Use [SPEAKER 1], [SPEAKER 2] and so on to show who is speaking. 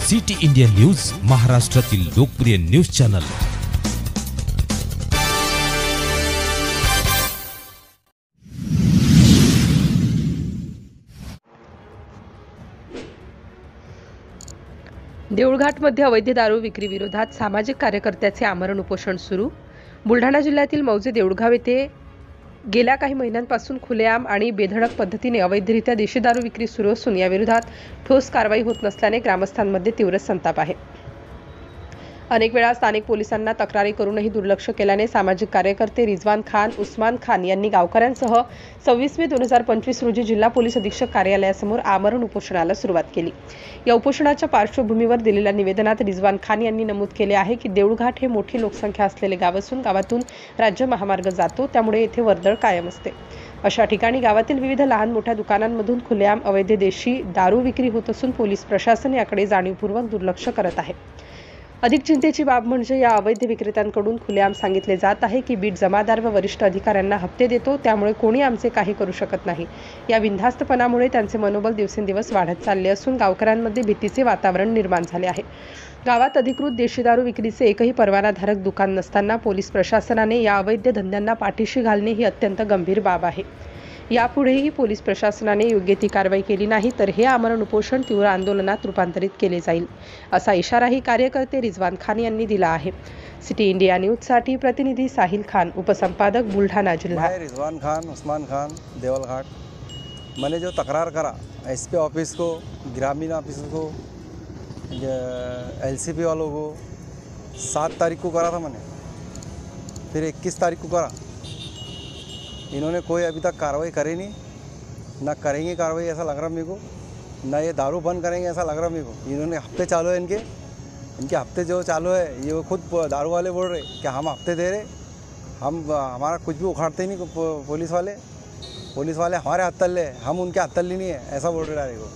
[SPEAKER 1] City India news, महाराष्ट्रातील लोकप्रिय news channel.
[SPEAKER 2] देऊळघाटमध्ये अवैध दारू विक्री विरोधात सामाजिक कार्यकर्त्याचे आमरण उपोषण सुरू। बुलढाणा जिल्ह्यातील मौजे देऊळगाव येथे गेल्या काही महिन्यांपासून खुलेआम आणि बेधडक पद्धतीने अवैधरित्या देशी दारू विक्री सुरू असून या विरोधात ठोस कारवाई होत नसल्याने ग्रामस्थांमध्ये तीव्र संताप आहे। अनेक वेळा स्थानिक पोलिसांना तक्रारी करूनही दुर्लक्ष केल्याने सामाजिक कार्यकर्ते रिजवान खान, उस्मान खान यांनी गावकऱ्यांसह 26 मे 2025 रोजी जिल्हा पोलीस अधीक्षक कार्यालयासमोर आमरण उपोषणाला सुरुवात केली। या उपोषणाच्या पार्श्वभूमीवर दिलेल्या निवेदनात रिजवान खान यांनी नमूद केले आहे की देऊळघाट हे मोठी लोकसंख्या असलेले गाव असून गावातून राज्य महामार्ग जातो, त्यामुळे येथे वर्दळ कायम असते। अशा ठिकाणी गावातील विविध लहान मोठ्या दुकानांमधून खुलेआम अवैध देशी दारू विक्री होत असून पोलीस प्रशासन याकडे जाणीवपूर्वक दुर्लक्ष करत आहे। अधिक चिंतेची बाब म्हणजे या अवैध विक्रेत्यांकडून खुलेआम सांगितले जात आहे की बीट जमादार व वरिष्ठ अधिकाऱ्यांना हप्ते देतो, त्यामुळे कोणी आमचे काही करू शकत नाही। या बिनधास्तपणामुळे त्यांचे मनोबल दिवसेंदिवस वाढत चालले असून गावकऱ्यांमध्ये भीतीचे वातावरण निर्माण झाले आहे। गावात अधिकृत देशी दारू विक्रीचे एकही परवानाधारक दुकान नसताना पोलीस प्रशासनाने या अवैध धंद्यांना पाठीशी घालणे ही अत्यंत गंभीर बाब आहे। यापुढेही पोलीस प्रशासनाने योग्य ती कारवाई केली नाही तर हे आमरण उपोषण तीव्र आंदोलनात रूपांतरित केले जाईल, असा इशाराही कार्यकर्ते रिजवान खान यांनी दिला आहे। सिटी इंडिया न्यूजसाठी प्रतिनिधी साहिल खान, उपसंपादक बुलढाणा जिल्हा।
[SPEAKER 3] रिजवान खान, उस्मान खान, देवलघाट। मैंने जो तकरार करा एसपी ऑफिस को, ग्रामीण ऑफिस को, एलसीपी वालों को 7 तारीख को करा था मैंने, फिर 21 तारीख को करा। इन्होंने कोई अभी तक कार्रवाई करी नहीं, ना करेंगे कार्रवाई ऐसा लग रहा मेरे को, ना ये दारू बंद करेंगे ऐसा लग रहा मेरे को। इन्होंने हफ्ते चालू है इनके हफ्ते जो चालू है, ये खुद दारू वाले बोल रहे कि हम हफ्ते दे रहे, हम हमारा कुछ भी उखाड़ते ही नहीं। पुलिस वाले हमारे हत्तल्ले, हम उनके हत्तल्ले नहीं है, ऐसा बोल रहे को।